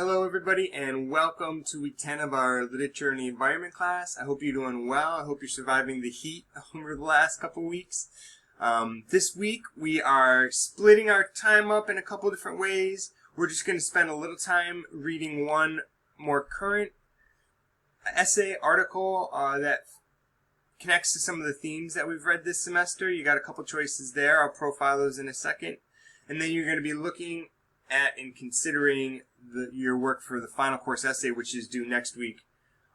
Hello everybody and welcome to week 10 of our Literature and the Environment class. I hope you're doing well. I hope you're surviving the heat over the last couple weeks. This week we are splitting our time up in a couple different ways. We're just going to spend a little time reading one more current essay article that connects to some of the themes that we've read this semester. You got a couple choices there. I'll profile those in a second. And then you're going to be looking at and considering your work for the final course essay, which is due next week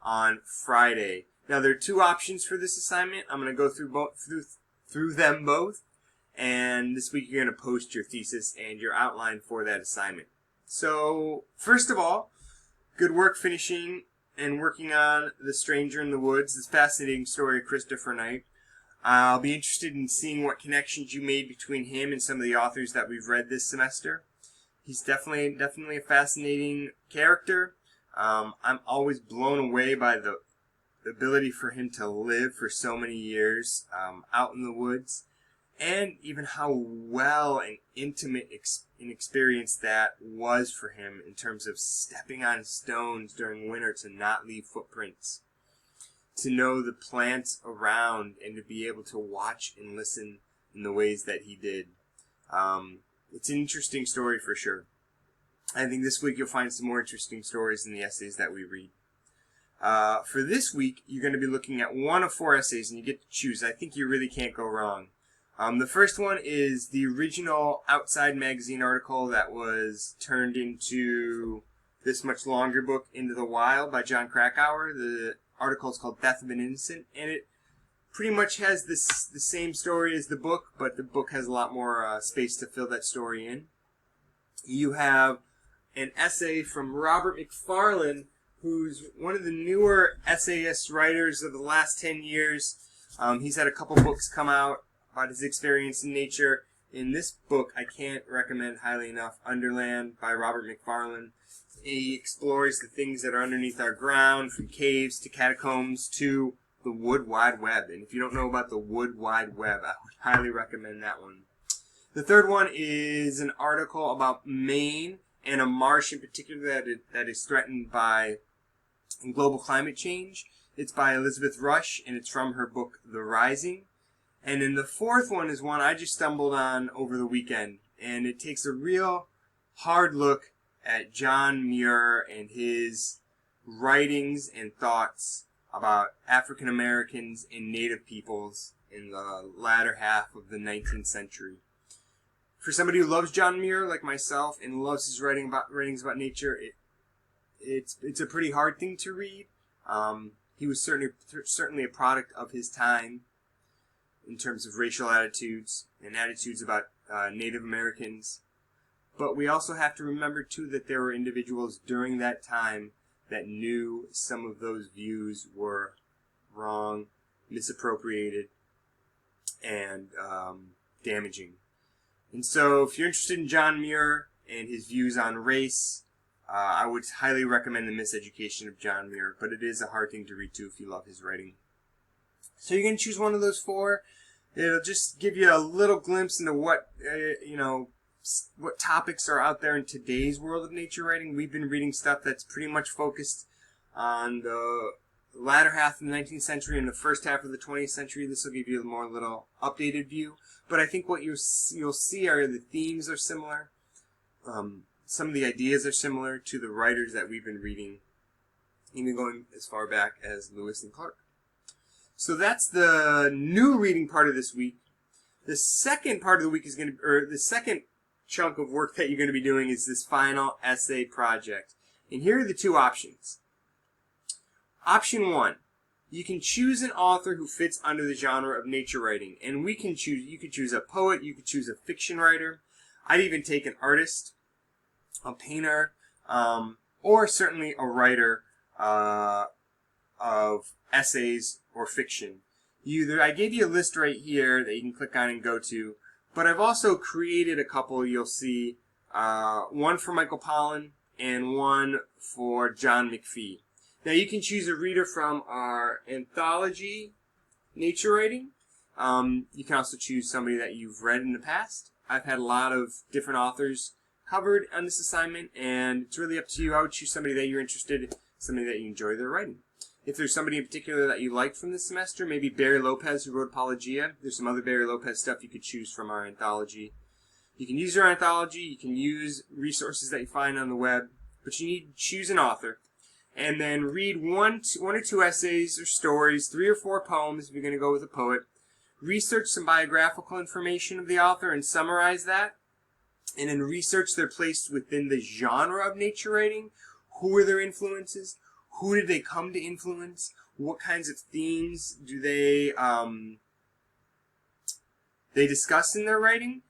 on Friday. Now, there are two options for this assignment. I'm going to go through them both, and this week you're going to post your thesis and your outline for that assignment. So, first of all, good work finishing and working on The Stranger in the Woods, this fascinating story of Christopher Knight. I'll be interested in seeing what connections you made between him and some of the authors that we've read this semester. He's definitely a fascinating character. I'm always blown away by the ability for him to live for so many years out in the woods, and even how well and intimate an experience that was for him in terms of stepping on stones during winter to not leave footprints, to know the plants around and to be able to watch and listen in the ways that he did. It's an interesting story for sure. I think this week you'll find some more interesting stories in the essays that we read. For this week, you're going to be looking at one of four essays, and you get to choose. I think you really can't go wrong. The first one is the original Outside magazine article that was turned into this much longer book, Into the Wild, by John Krakauer. The article is called Death of an Innocent, and it pretty much has the same story as the book, but the book has a lot more space to fill that story in. You have an essay from Robert Mcfarland, who's one of the newer essayist writers of the last 10 years. He's had a couple books come out about his experience in nature. In this book, I can't recommend highly enough, Underland by Robert Mcfarland. He explores the things that are underneath our ground, from caves to catacombs to the Wood Wide Web. And if you don't know about the Wood Wide Web, I would highly recommend that one. The third one is an article about Maine and a marsh in particular that is threatened by global climate change. It's by Elizabeth Rush, and it's from her book, The Rising. And then the fourth one is one I just stumbled on over the weekend, and it takes a real hard look at John Muir and his writings and thoughts about African Americans and Native peoples in the latter half of the 19th century. For somebody who loves John Muir, like myself, and loves his writings about nature, it's a pretty hard thing to read. He was certainly a product of his time in terms of racial attitudes and attitudes about Native Americans. But we also have to remember, too, that there were individuals during that time that knew some of those views were wrong, misappropriated, and damaging. And so if you're interested in John Muir and his views on race, I would highly recommend The Miseducation of John Muir, but it is a hard thing to read too if you love his writing. So you're going to choose one of those four. It'll just give you a little glimpse into what topics are out there in today's world of nature writing. We've been reading stuff that's pretty much focused on the latter half of the 19th century and the first half of the 20th century. This will give you a more little updated view. But I think what you'll see are the themes are similar. Some of the ideas are similar to the writers that we've been reading, even going as far back as Lewis and Clark. So that's the new reading part of this week. The second part of the week the second chunk of work that you're going to be doing is this final essay project. And here are the two options. Option one, you can choose an author who fits under the genre of nature writing. And you could choose a poet, you could choose a fiction writer. I'd even take an artist, a painter, or certainly a writer of essays or fiction. I gave you a list right here that you can click on and go to, but I've also created a couple. You'll see one for Mcfarland and one for John McPhee. Now you can choose a reader from our anthology nature writing. You can also choose somebody that you've read in the past. I've had a lot of different authors covered on this assignment, and it's really up to you. I would choose somebody that you're interested in, somebody that you enjoy their writing. If there's somebody in particular that you like from this semester, maybe Barry Lopez, who wrote Apologia. There's some other Barry Lopez stuff you could choose from our anthology. You can use your anthology, you can use resources that you find on the web, but you need to choose an author, and then read one or two essays or stories, 3 or 4 poems if you're going to go with a poet. Research some biographical information of the author and summarize that, and then research their place within the genre of nature writing. Who were their influences? Who did they come to influence? What kinds of themes do they discuss in their writing?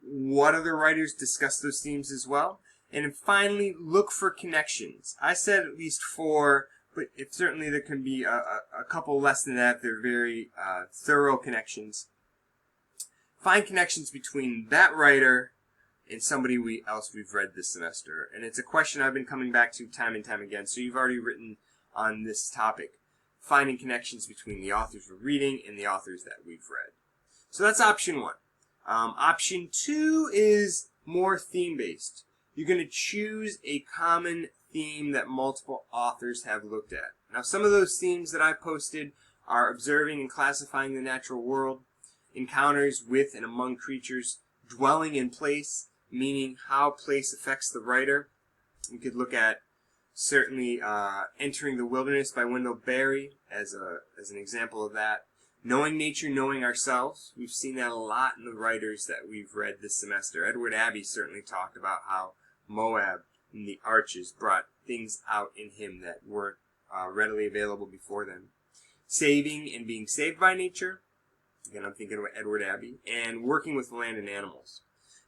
What other writers discuss those themes as well? And then finally, look for connections. I said at least 4, but certainly there can be a couple less than that. They're very thorough connections. Find connections between that writer and somebody else we've read this semester. And it's a question I've been coming back to time and time again. So you've already written on this topic. Finding connections between the authors we're reading and the authors that we've read. So that's option 1. Option 2 is more theme-based. You're going to choose a common theme that multiple authors have looked at. Now, some of those themes that I posted are observing and classifying the natural world, encounters with and among creatures, dwelling in place, meaning how place affects the writer. You could look at certainly Entering the Wilderness by Wendell Berry as an example of that. Knowing nature, knowing ourselves. We've seen that a lot in the writers that we've read this semester. Edward Abbey certainly talked about how Moab and the Arches brought things out in him that weren't readily available before then. Saving and being saved by nature. Again, I'm thinking of Edward Abbey. And working with land and animals.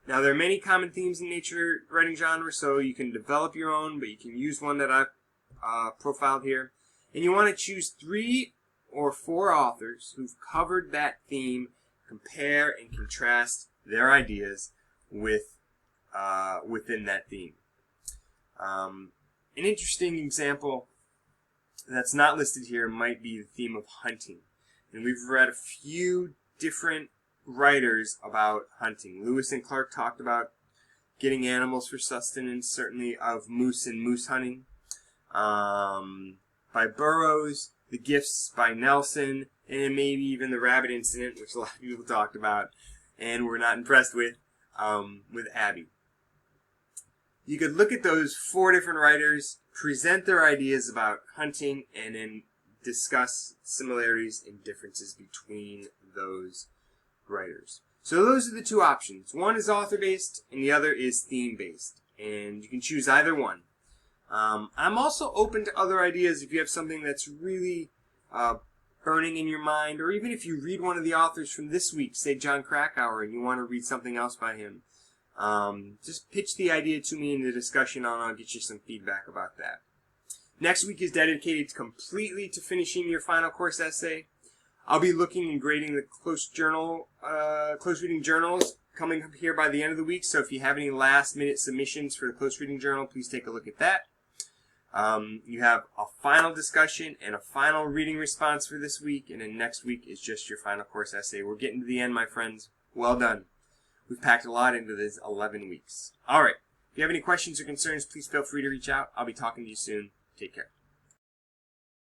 Now, there are many common themes in nature writing genre, so you can develop your own, but you can use one that I've profiled here. And you want to choose 3 or 4 authors who've covered that theme, compare and contrast their ideas with within that theme. An interesting example that's not listed here might be the theme of hunting. And we've read a few different writers about hunting. Lewis and Clark talked about getting animals for sustenance, certainly of moose and moose hunting. By Burroughs, The Gifts by Nelson, and maybe even the rabbit incident, which a lot of people talked about and were not impressed with Abbey. You could look at those 4 different writers, present their ideas about hunting, and then discuss similarities and differences between those writers. So those are the 2 options. One is author-based, and the other is theme-based. And you can choose either one. I'm also open to other ideas if you have something that's really burning in your mind, or even if you read one of the authors from this week, say John Krakauer, and you want to read something else by him. Just pitch the idea to me in the discussion, and I'll get you some feedback about that. Next week is dedicated completely to finishing your final course essay. I'll be looking and grading the close reading journals coming up here by the end of the week. So if you have any last-minute submissions for the close reading journal, please take a look at that. You have a final discussion and a final reading response for this week, and then next week is just your final course essay. We're getting to the end, my friends. Well done. We've packed a lot into this 11 weeks. All right. If you have any questions or concerns, please feel free to reach out. I'll be talking to you soon. Take care.